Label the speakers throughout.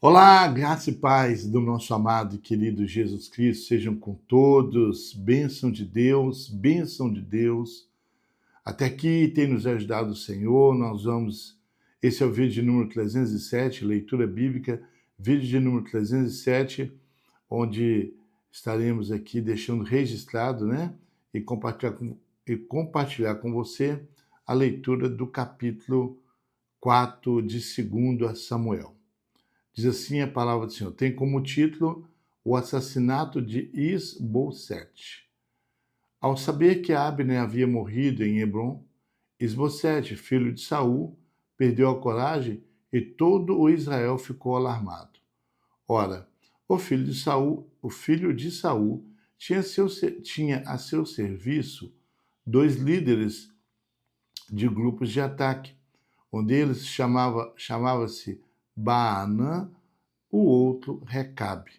Speaker 1: Olá, graça e paz do nosso amado e querido Jesus Cristo sejam com todos, bênção de Deus, bênção de Deus. Até aqui tem nos ajudado o Senhor, esse é o vídeo de número 307, leitura bíblica, vídeo de número 307, onde estaremos aqui deixando registrado, né, e compartilhar com você a leitura do capítulo 4 de 2 Samuel. Diz assim a palavra do Senhor. Tem como título o assassinato de Isbosete. Ao saber que Abner havia morrido em Hebrom, Isbosete, filho de Saul, perdeu a coragem e todo o Israel ficou alarmado. Ora, o filho de Saul tinha a seu serviço dois líderes de grupos de ataque. Um deles chamava-se Baanã, o outro Recabe,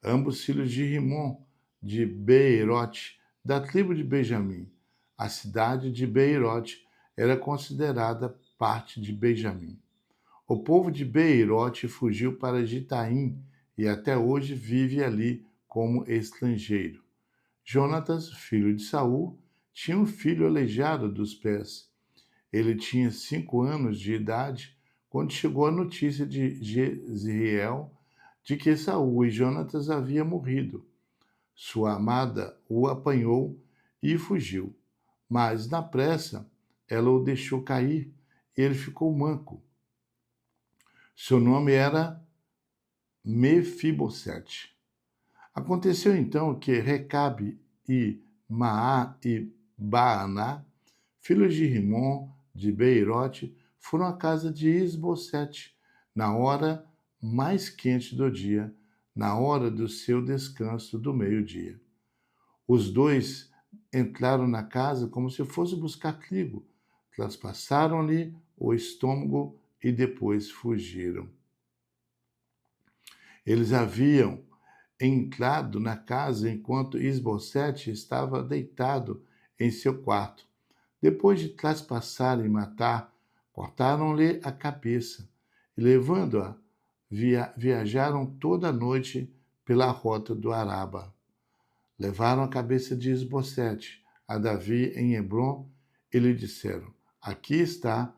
Speaker 1: ambos filhos de Rimon, de Beerote, da tribo de Benjamim. A cidade de Beerote era considerada parte de Benjamim. O povo de Beerote fugiu para Gitaim e até hoje vive ali como estrangeiro. Jonatas, filho de Saul, tinha um filho aleijado dos pés. Ele tinha 5 anos de idade quando chegou a notícia de Jezreel de que Saul e Jonatas haviam morrido. Sua amada o apanhou e fugiu, mas na pressa ela o deixou cair e ele ficou manco. Seu nome era Mefibosete. Aconteceu então que Recabe e Maá e Baaná, filhos de Rimon, de Beerote, foram à casa de Isbosete, na hora mais quente do dia, na hora do seu descanso do meio-dia. Os dois entraram na casa como se fosse buscar trigo, traspassaram-lhe o estômago e depois fugiram. Eles haviam entrado na casa enquanto Isbosete estava deitado em seu quarto. Depois de traspassar e matar, cortaram-lhe a cabeça e, levando-a, viajaram toda a noite pela rota do Araba. Levaram a cabeça de Isbosete a Davi em Hebrom e lhe disseram: Aqui está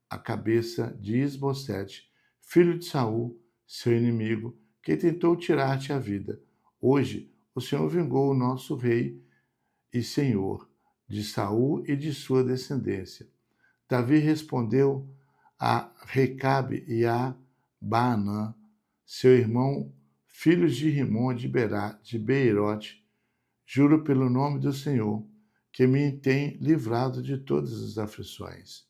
Speaker 1: a cabeça de Isbosete, filho de Saul, seu inimigo, que tentou tirar-te a vida. Hoje o Senhor vingou o nosso rei e senhor, de Saul e de sua descendência. Davi respondeu a Recabe e a Baanã, seu irmão, filhos de Rimon de Beerote: Juro pelo nome do Senhor, que me tem livrado de todas as aflições.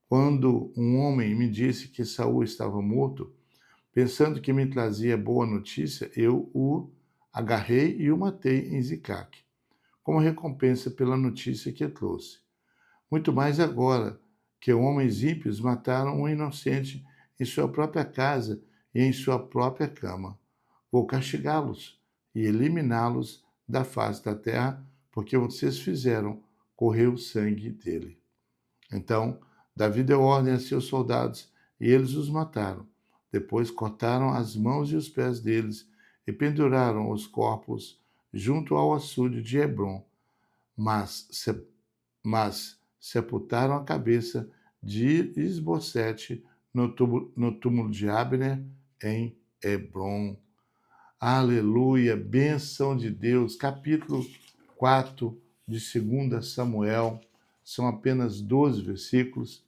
Speaker 1: Quando um homem me disse que Saul estava morto, pensando que me trazia boa notícia, eu o agarrei e o matei em Zicaque, como recompensa pela notícia que trouxe. Muito mais agora que homens ímpios mataram um inocente em sua própria casa e em sua própria cama. Vou castigá-los e eliminá-los da face da terra, porque vocês fizeram correr o sangue dele. Então, Davi deu ordem a seus soldados e eles os mataram. Depois cortaram as mãos e os pés deles e penduraram os corpos junto ao açude de Hebrom, mas sepultaram a cabeça de Isbosete no túmulo de Abner em Hebrom. Aleluia, bênção de Deus. Capítulo 4 de 2 Samuel, são apenas 12 versículos.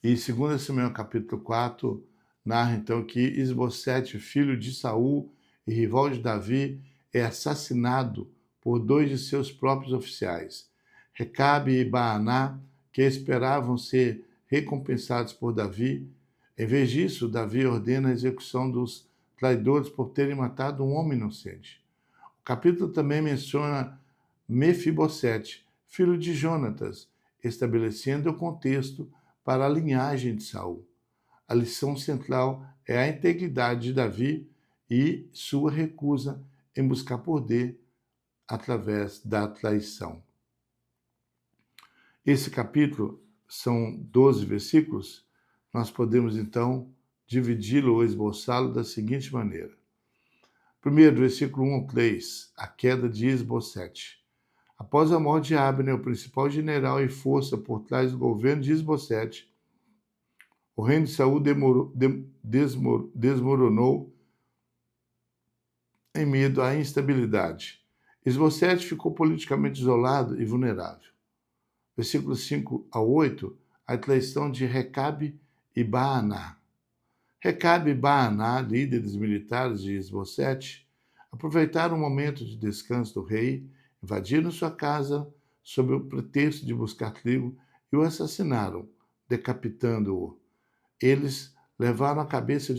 Speaker 1: E 2 Samuel capítulo 4 narra então que Isbosete, filho de Saul e rival de Davi, é assassinado por dois de seus próprios oficiais, Recabe e Baaná, que esperavam ser recompensados por Davi. Em vez disso, Davi ordena a execução dos traidores por terem matado um homem inocente. O capítulo também menciona Mefibosete, filho de Jonatas, estabelecendo o contexto para a linhagem de Saul. A lição central é a integridade de Davi e sua recusa em buscar poder através da traição. Esse capítulo são 12 versículos. Nós podemos então dividi-lo ou esboçá-lo da seguinte maneira. Primeiro, versículo 1 ao 3, a queda de Isbosete. Após a morte de Abner, o principal general e força por trás do governo de Isbosete, o reino de Saul desmoronou em meio à instabilidade. Isbosete ficou politicamente isolado e vulnerável. Versículos 5 a 8, a traição de Recabe e Baaná. Recabe e Baaná, líderes militares de Isbosete, aproveitaram o momento de descanso do rei, invadiram sua casa sob o pretexto de buscar trigo e o assassinaram, decapitando-o. Eles levaram a cabeça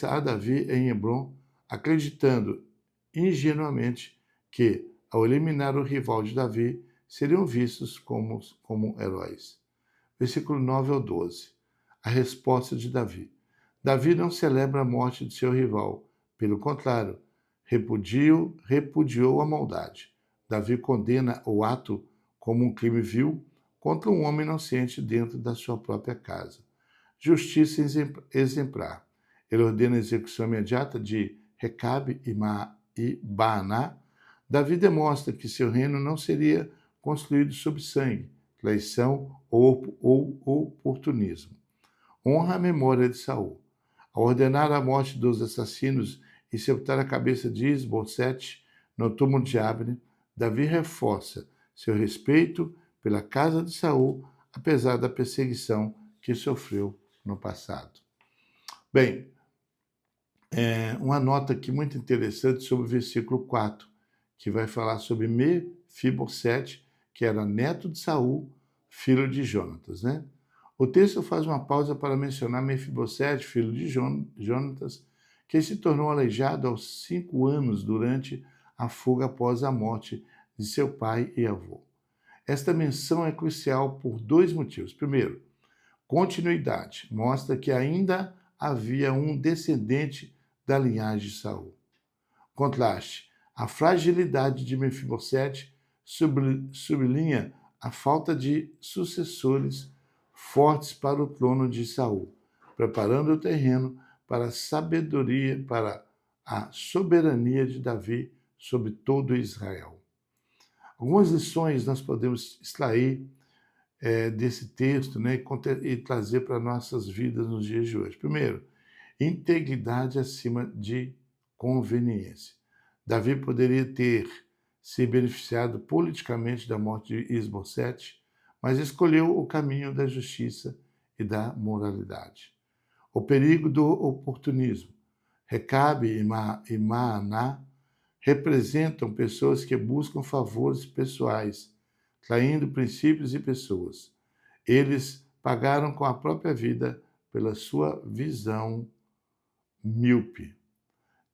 Speaker 1: a Davi em Hebrom, acreditando ingenuamente que, ao eliminar o rival de Davi, seriam vistos como heróis. Versículo 9 ao 12. A resposta de Davi. Davi não celebra a morte de seu rival. Pelo contrário, repudiou a maldade. Davi condena o ato como um crime vil contra um homem inocente dentro da sua própria casa. Justiça exemplar. Ele ordena a execução imediata de Recabe e Baaná. Davi demonstra que seu reino não seria construído sob sangue, traição ou oportunismo. Honra a memória de Saul. Ao ordenar a morte dos assassinos e sepultar a cabeça de Isbosete no túmulo de Abner, Davi reforça seu respeito pela casa de Saul, apesar da perseguição que sofreu no passado. Bem, uma nota aqui muito interessante sobre o versículo 4, que vai falar sobre Mefibosete, que era neto de Saul, filho de Jonatas, né? O texto faz uma pausa para mencionar Mefibosete, filho de Jonatas, que se tornou aleijado aos 5 anos durante a fuga após a morte de seu pai e avô. Esta menção é crucial por 2 motivos. Primeiro, continuidade. Mostra que ainda havia um descendente da linhagem de Saul. Contraste. A fragilidade de Mefibosete sublinha a falta de sucessores fortes para o trono de Saul, preparando o terreno para a soberania de Davi sobre todo Israel. Algumas lições nós podemos extrair desse texto, né, e trazer para nossas vidas nos dias de hoje. Primeiro, integridade acima de conveniência. Davi poderia ter se beneficiado politicamente da morte de Isbosete, mas escolheu o caminho da justiça e da moralidade. O perigo do oportunismo. Recabe e Maaná representam pessoas que buscam favores pessoais, traindo princípios e pessoas. Eles pagaram com a própria vida pela sua visão míope.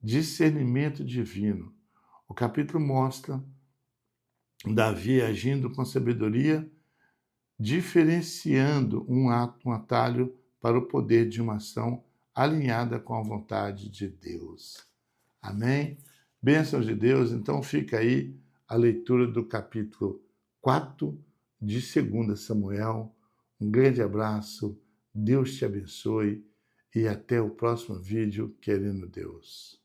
Speaker 1: Discernimento divino. O capítulo mostra Davi agindo com sabedoria, diferenciando um atalho para o poder de uma ação alinhada com a vontade de Deus. Amém? Bênçãos de Deus. Então fica aí a leitura do capítulo 4 de 2 Samuel. Um grande abraço, Deus te abençoe e até o próximo vídeo, querendo Deus.